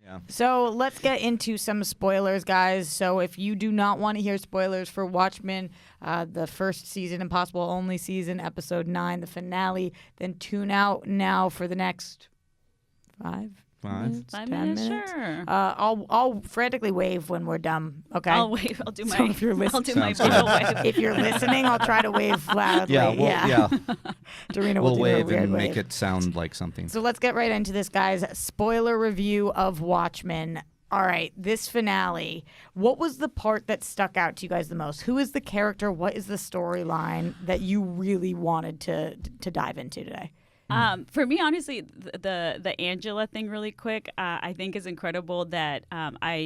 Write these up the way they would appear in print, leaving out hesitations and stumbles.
Yeah. So let's get into some spoilers, guys. So if you do not want to hear spoilers for Watchmen, the first season, Impossible Only season, episode 9, the finale, then tune out now for the next 5 minutes, 10 minutes. Sure. I'll frantically wave when we're done. Okay. I'll wave. I'll do my. So if you're I'll do my Sounds visual good. wave. If you're listening, I'll try to wave loudly. Yeah. Darina will We'll do wave a weird and wave. make it sound like something. So let's get right into this, guys. Spoiler review of Watchmen. All right, this finale. What was the part that stuck out to you guys the most? Who is the character? What is the storyline that you really wanted to dive into today? For me, honestly, the Angela thing, really quick, I think is incredible. That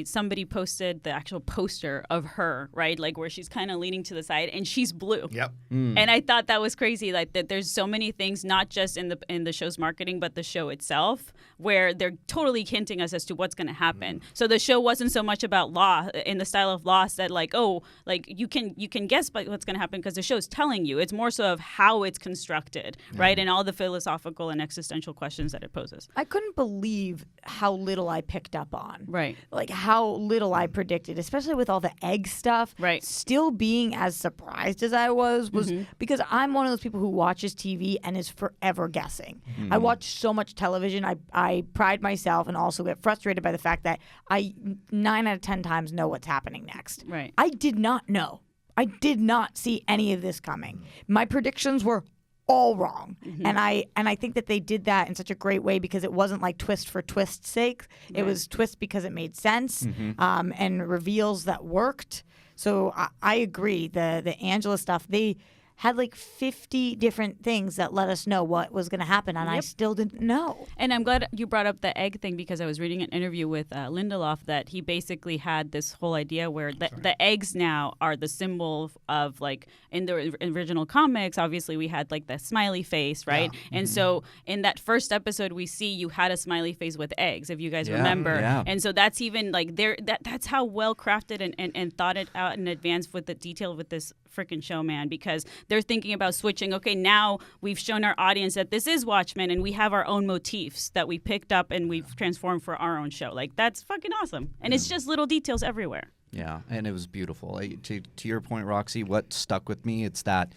somebody posted the actual poster of her, right, like where she's kind of leaning to the side, and she's blue. Yep. And I thought that was crazy. Like that, there's so many things, not just in the show's marketing, but the show itself, where they're totally hinting us as to what's going to happen. So the show wasn't so much about law in the style of Lost that like you can guess what's going to happen because the show's telling you. It's more so of how it's constructed, right, and all the philosophical and existential questions that it poses. I couldn't believe how little I picked up on. Right. Like how little I predicted, especially with all the egg stuff. Right. Still being as surprised as I was because I'm one of those people who watches TV and is forever guessing. I watch so much television. I pride myself and also get frustrated by the fact that I 9 out of 10 times know what's happening next. Right. I did not know. I did not see any of this coming. My predictions were all wrong. And I think that they did that in such a great way because it wasn't like twist for twist's sake. It was twist because it made sense and reveals that worked. So I agree. The Angela stuff, they had like 50 different things that let us know what was going to happen, and I still didn't know. And I'm glad you brought up the egg thing because I was reading an interview with Lindelof that he basically had this whole idea where the eggs now are the symbol of, like, in the original comics, obviously we had like the smiley face, right? Yeah. And so in that first episode we see you had a smiley face with eggs, if you guys remember. Yeah. And so that's even like that's how well crafted and thought it out in advance with the detail with this freaking show, man, because they're thinking about switching. Okay, now we've shown our audience that this is Watchmen and we have our own motifs that we picked up and we've transformed for our own show. Like, that's fucking awesome. And it's just little details everywhere. Yeah, and it was beautiful. To your point, Roxy, what stuck with me, it's that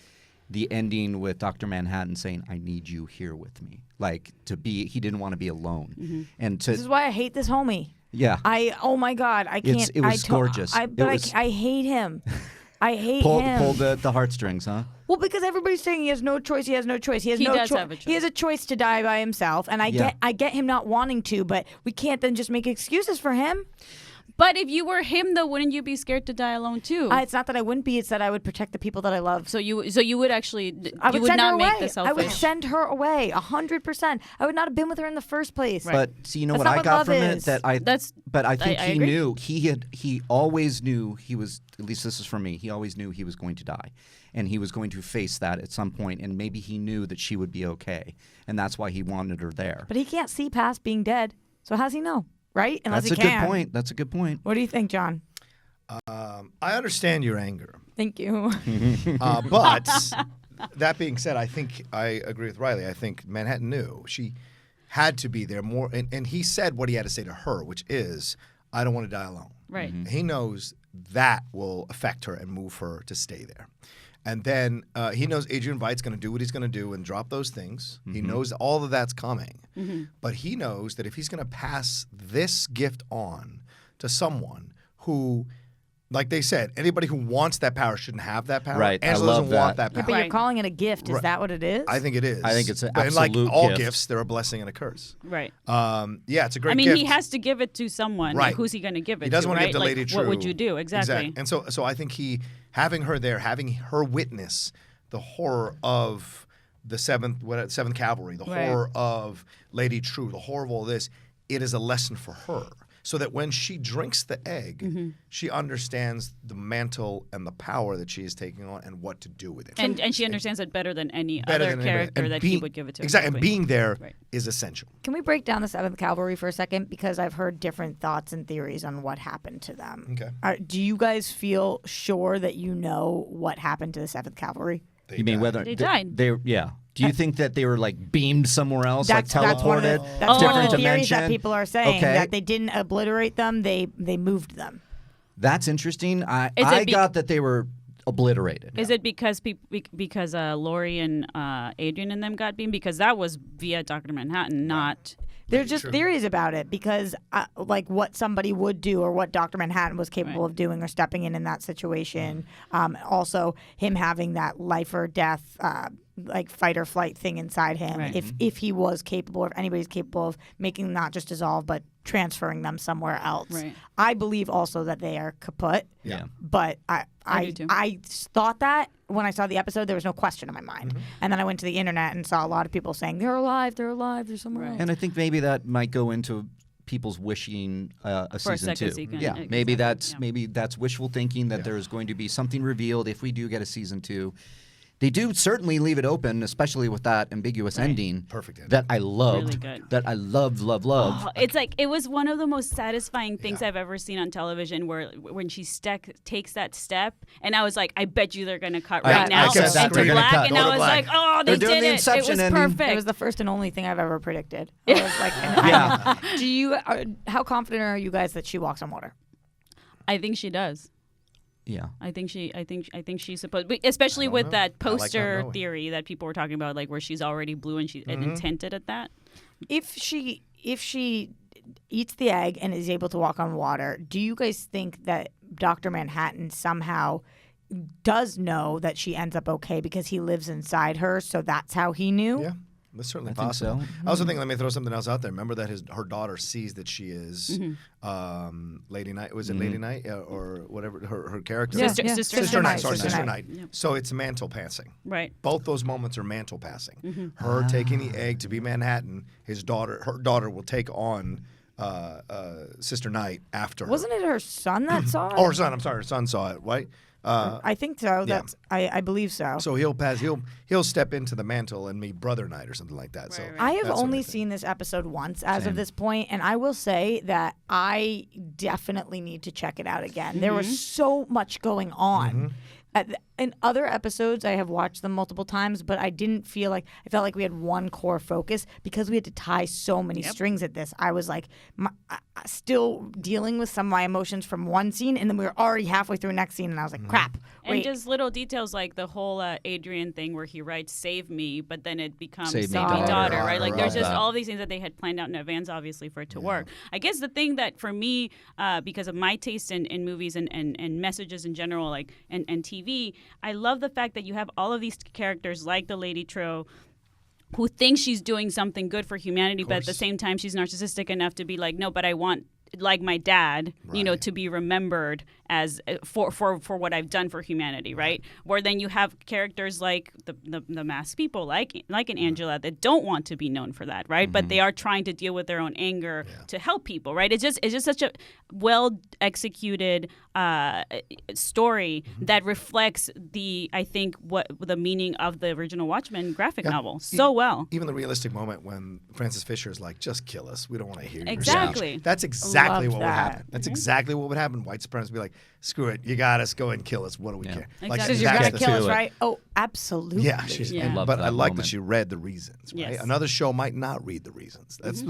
the ending with Dr. Manhattan saying, I need you here with me. Like, he didn't want to be alone. And This is why I hate this homie. Yeah. Oh my God, I can't. It was gorgeous. I hate him. I hate him. Pull the heartstrings, huh? Well, because everybody's saying he has no choice. He has no choice. He does have a choice. He has a choice to die by himself, and I get him not wanting to, but we can't then just make excuses for him. But if you were him, though, wouldn't you be scared to die alone too? It's not that I wouldn't be; it's that I would protect the people that I love. So you would actually I would you would send not her make away. the selfish. I would send her away 100%. I would not have been with her in the first place. Right. But see, you know That's what not I what got love from is. it but I think I he agree. knew he always knew he was, at least this is for me, he always knew he was going to die. And he was going to face that at some point, and maybe he knew that she would be okay. And that's why he wanted her there. But he can't see past being dead. So how does he know? Right? Unless That's he a can. good point. That's a good point. What do you think, John? I understand your anger. Thank you. But that being said, I think I agree with Riley. I think Manhattan knew. She had to be there more. And he said what he had to say to her, which is, I don't want to die alone. Right. He knows that will affect her and move her to stay there. And then he knows Adrian Veidt's going to do what he's going to do and drop those things. He knows all of that's coming. But he knows that if he's going to pass this gift on to someone who, like they said, anybody who wants that power shouldn't have that power. Right. I Angela love doesn't want that. that power. But Right. you're calling it a gift. Is Right. that what it is? I think it is. I think it's an But like absolute all gift. gifts, they're a blessing and a curse. Right. Yeah, it's a great I mean, gift. he has to give it to someone. Right. Like, who's he going to give it to? He doesn't want to right? give the Like, lady true. What would you do? Exactly. And so I think having her there, having her witness the horror of the Seventh Cavalry, the Right. horror of Lady True, the horror of all this, it is a lesson for her. So that when she drinks the egg, she understands the mantle and the power that she is taking on and what to do with it. And she understands it better than any Better other than anybody. character And that he being- would give it to. Exactly. And being there is Right. essential. Can we break down the 7th Cavalry for a second? Because I've heard different thoughts and theories on what happened to them. Okay. Do you guys feel sure that you know what happened to the 7th Cavalry? You mean whether They died. Yeah. Do you think that they were like beamed somewhere else, That's like one of teleported? the, that's one of different the theories dimension? that people are saying, Okay. that they didn't obliterate them, they moved them. That's interesting. I Is it got that they were obliterated. Is it because Lori and Adrian and them got beamed? Because that was via Dr. Manhattan, not. There's just theories about it because, like, what somebody would do or what Dr. Manhattan was capable of doing or stepping in that situation. Also, him having that life or death, like, fight or flight thing inside him. Right. If he was capable, or if anybody's capable of making them not just dissolve, but transferring them somewhere else. Right. I believe also that they are kaput. Yeah. But I do too. I thought that when I saw the episode, there was no question in my mind. And then I went to the internet and saw a lot of people saying, they're alive, they're somewhere else. And I think maybe that might go into people's wishing a For a season second 2. season, Yeah, exactly, maybe that's wishful thinking that there is going to be something revealed if we do get a season 2. They do certainly leave it open, especially with that ambiguous ending. Perfect ending. That I loved. Really good. That I loved. Oh, it's like it was one of the most satisfying things I've ever seen on television. Where when she takes that step, and I was like, I bet you they're gonna cut right now I said that, into they're gonna black, cut. and Go I to was black. like, oh, they They're doing did the it. It Inception was ending. perfect. It was the first and only thing I've ever predicted. I was like, and do you? How confident are you guys that she walks on water? I think she does. Yeah. I think she's supposed, but especially with know. that I like not poster knowing. theory that people were talking about, like where she's already blue and she and hinted at that. If she eats the egg and is able to walk on water, do you guys think that Dr. Manhattan somehow does know that she ends up okay because he lives inside her, so that's how he knew? Yeah, that's certainly I think possible. so. I also think, let me throw something else out there. Remember that her daughter sees that she is Lady Night. Was it Lady Night or whatever her character? Yeah, Sister- yeah. Sister Night. Sorry, Sister Sister Night. Night. So it's mantle passing. Right. Both those moments are mantle passing. Her taking the egg to be Manhattan. Her daughter will take on Sister Night after her. Wasn't it her son that saw it? Oh, her son. I'm sorry, her son saw it. Right. I think so. That's I believe so. So he'll step into the mantle and meet Brother Night or something like that. So Right, right. I have that's what only think. seen this episode once as of this point, and I will say that I definitely need to check it out again. There was so much going on. In other episodes, I have watched them multiple times, but I didn't feel like I felt like we had one core focus because we had to tie so many strings at this. I was like still dealing with some of my emotions from one scene, and then we were already halfway through next scene, and I was like, crap. And Wait. just little details like the whole Adrian thing where he writes "Save me," but then it becomes Save "Save me, me, daughter." right? Like there's Right. just all these things that they had planned out in advance, obviously, for it to work. I guess the thing that for me, because of my taste in movies and messages in general, like and TV, I love the fact that you have all of these characters like the Lady Tro, who thinks she's doing something good for humanity, but at the same time she's narcissistic enough to be like, no, but I want, like my dad, to be remembered as for what I've done for humanity, right? Where then you have characters like the masked people, like an Angela, that don't want to be known for that, right? But they are trying to deal with their own anger to help people, right? It's just such a well executed story that reflects I think what the meaning of the original Watchmen graphic novel so well. Even the realistic moment when Francis Fisher is like, "Just kill us. We don't want to hear your Exactly. speech." That's exactly Loved what would that. happen. That's exactly what would happen. White supremacists would be like, "Screw it. You got us. Go ahead and kill us. What do we care?" Like, Exactly. Because you're that's gonna the kill us, to it. right? Oh, absolutely. Yeah, Yeah. Loved but I that like that moment. she read the reasons. Right? Yes. Another show might not read the reasons. That's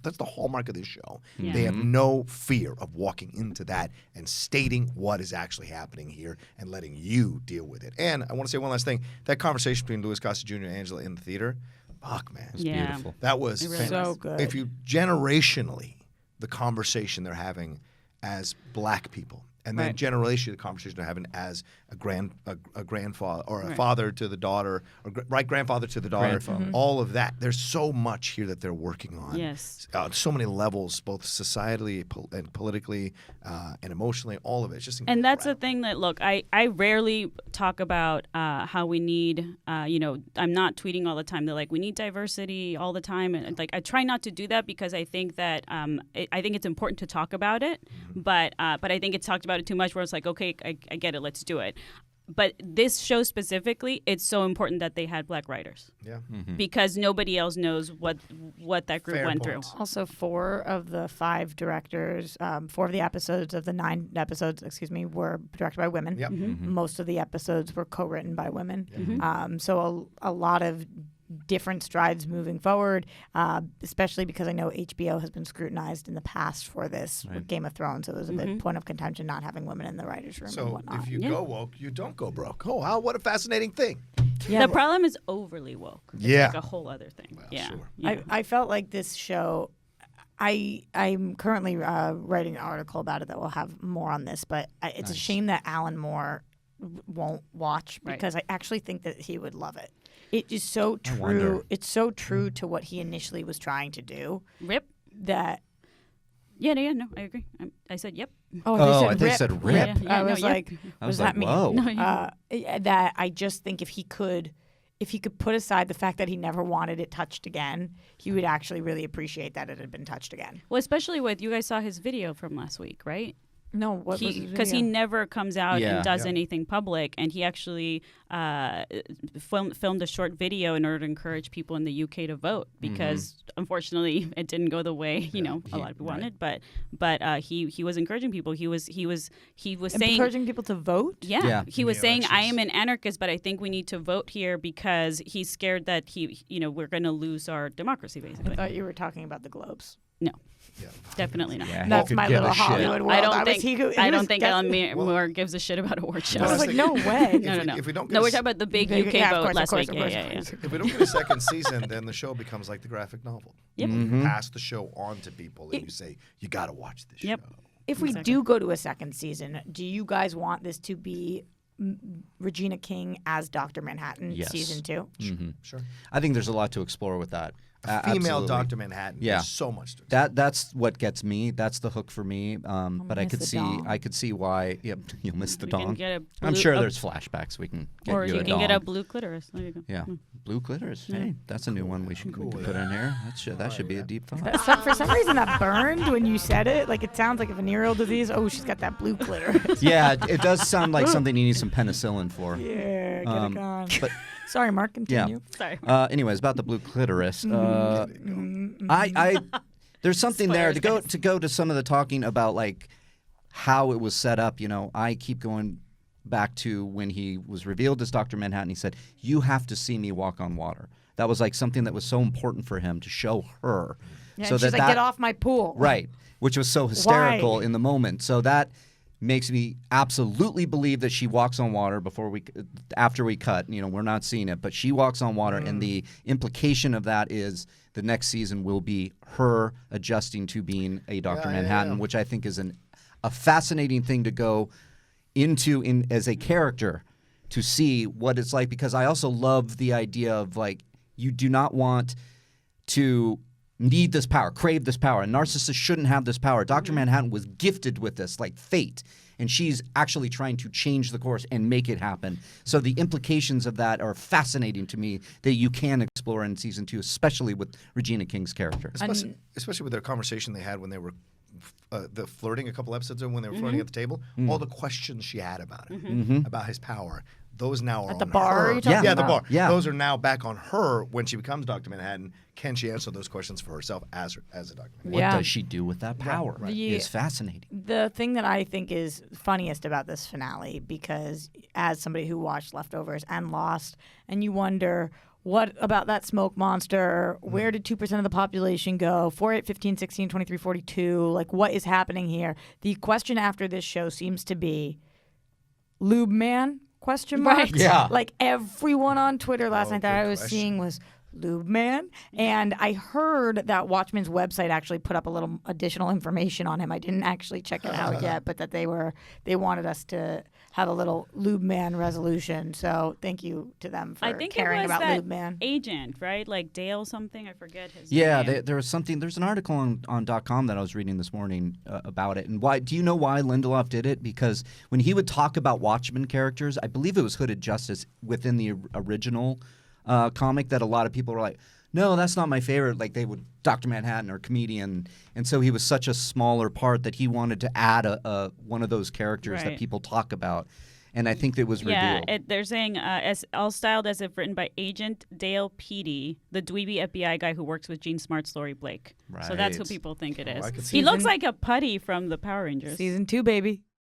that's the hallmark of this show. Yeah. They have no fear of walking into that and stating what is actually happening here and letting you deal with it. And I want to say one last thing: that conversation between Louis Gossett Jr. and Angela in the theater, fuck man, Yeah. Beautiful. that was It really So was. good. If you generationally, the conversation they're having as black people, and then Right. generationally the conversation they're having as a grandfather or a Right. father to the daughter, or right grandfather to the daughter, Grandfather. all of that. There's so much here that they're working on. Yes. So many levels, both societally and politically and emotionally, all of it. It's just And that's the incredible. thing that, look, I rarely talk about how we need, I'm not tweeting all the time. They're like, we need diversity all the time. And like, I try not to do that because I think that, I think it's important to talk about it. But I think it's talked about it too much where it's like, okay, I get it, let's do it. but this show specifically, it's so important that they had black writers Yeah. because nobody else knows what that group Fair went point. through. Also, 4 of the 5 directors, 4 of the episodes of the 9 episodes, were directed by women. Yep. Most of the episodes were co-written by women. So a lot of different strides moving forward, especially because I know HBO has been scrutinized in the past for this with Game of Thrones. So there's a big point of contention not having women in the writers' room and So whatnot. if you go woke, you don't go broke. Oh, wow, what a fascinating thing. Yeah, The problem is overly woke. It's Yeah. like a whole other thing. Yeah. sure. Yeah. I felt like this show. I'm currently writing an article about it that will have more on this, but it's a shame that Alan Moore won't watch because I actually think that he would love it. It is so true. wonder. It's so true to what he initially was trying to do Rip. that. Yeah, no, I agree. I said yep. Oh, I think you said rip. Yeah, I no, was yep. like, I what was does like, that mean? whoa. No, yeah. That I just think if he could put aside the fact that he never wanted it touched again, he would actually really appreciate that it had been touched again. Well, especially with you guys saw his video from last week, right? No, what was his Because he video? never comes out Yeah. and does Yeah. anything public, and he actually filmed a short video in order to encourage people in the UK to vote because unfortunately it didn't go the way a lot of people wanted. But he was encouraging people. He was saying. encouraging people to vote. Yeah. He was the saying, "I am elections. an anarchist, but I think we need to vote here because he's scared that we're going to lose our democracy." I Basically, thought you were talking about the Globes. no, Yeah. definitely not. Yeah, he That's could my give little a shit. Hollywood world. I don't was- think he I was don't think guessing- Alan Moore gives a shit about award shows. I was like, Honestly, no way. No. If we don't get No, a we're s- talking about the big Yeah, UK yeah, of vote course, last of course, week. of Yeah. course. If we don't get a second season, then the show becomes like the graphic novel. Yep. You pass the show on to people, and you say, you got to watch this Yep. show. If we do go to a second season, do you guys want this to be Regina King as Dr. Manhattan Yes. season 2? Sure. I think there's a lot to explore with that. Female Absolutely. Dr. Manhattan. Yeah. There's so much to That's what gets me. That's the hook for me. But I miss could the see dong. I could see why. Yep, you'll miss the We dong. can get a I'm blue- sure a- there's flashbacks. We can get Or you you a can get a dong. blue clitoris. There you go. Yeah, blue clitoris. Hey, that's a new one we should put in here. That should be a deep thought. For some reason, that burned when you said it. Like, it sounds like a venereal disease. Oh, she's got that blue clitoris. Yeah, it does sound like something you need some penicillin for. Yeah, get it gone. But Sorry, Mark, continue. Sorry. anyways, about the blue clitoris. I there's something there Spoilers, to go to some of the talking about like how it was set up. I keep going back to when he was revealed as Dr. Manhattan. He said, "You have to see me walk on water." That was like something that was so important for him to show her. Yeah, so and she's that like, get off my pool. Right, which was so hysterical Why? in the moment. So that makes me absolutely believe that she walks on water after we cut. We're not seeing it, but she walks on water, and the implication of that is the next season will be her adjusting to being a Dr. Manhattan, which I think is a fascinating thing to go into as a character to see what it's like, because I also love the idea of like you do not want to need this power, crave this power. A narcissist shouldn't have this power. Dr. Manhattan was gifted with this, like fate, and she's actually trying to change the course and make it happen. So the implications of that are fascinating to me that you can explore in season 2, especially with Regina King's character. Especially with their conversation they had when they were the flirting a couple episodes ago when they were flirting at the table. All the questions she had about it, about his power. Those now are At the on bar, her. are you talking Yeah, the about? bar. Yeah. Those are now back on her when she becomes Dr. Manhattan. Can she answer those questions for herself as a Dr. Manhattan? What Yeah. does she do with that power? Yeah. Is fascinating. The thing that I think is funniest about this finale, because as somebody who watched Leftovers and Lost, and you wonder, what about that smoke monster? Where did 2% of the population go? 4, 8, 15, 16, 23, 42. Like, what is happening here? The question after this show seems to be, Lube Man? Question mark. Right. Yeah. Like everyone on Twitter last night that good I was question. seeing was Lube Man. And I heard that Watchmen's website actually put up a little additional information on him. I didn't actually check it out yet, but that they wanted us to have a little Lube Man resolution. So thank you to them for I think caring it was about that Lube Man. agent, right? Like Dale something. I forget his Yeah, name. there was something. There's an article on .com that I was reading this morning about it. And why? Do you know why Lindelof did it? Because when he would talk about Watchmen characters, I believe it was Hooded Justice within the original comic that a lot of people were like, no, that's not my favorite. Like they would Dr. Manhattan or comedian, and so he was such a smaller part that he wanted to add one of those characters that Right. people talk about. And I think it was revealed. Yeah, they're saying as all styled as if written by Agent Dale Peedy, the dweeby FBI guy who works with Gene Smart's Laurie Blake. So that's who Right. people think it Oh, is. I could see He that. looks like a putty from the Power Rangers. Season 2, baby.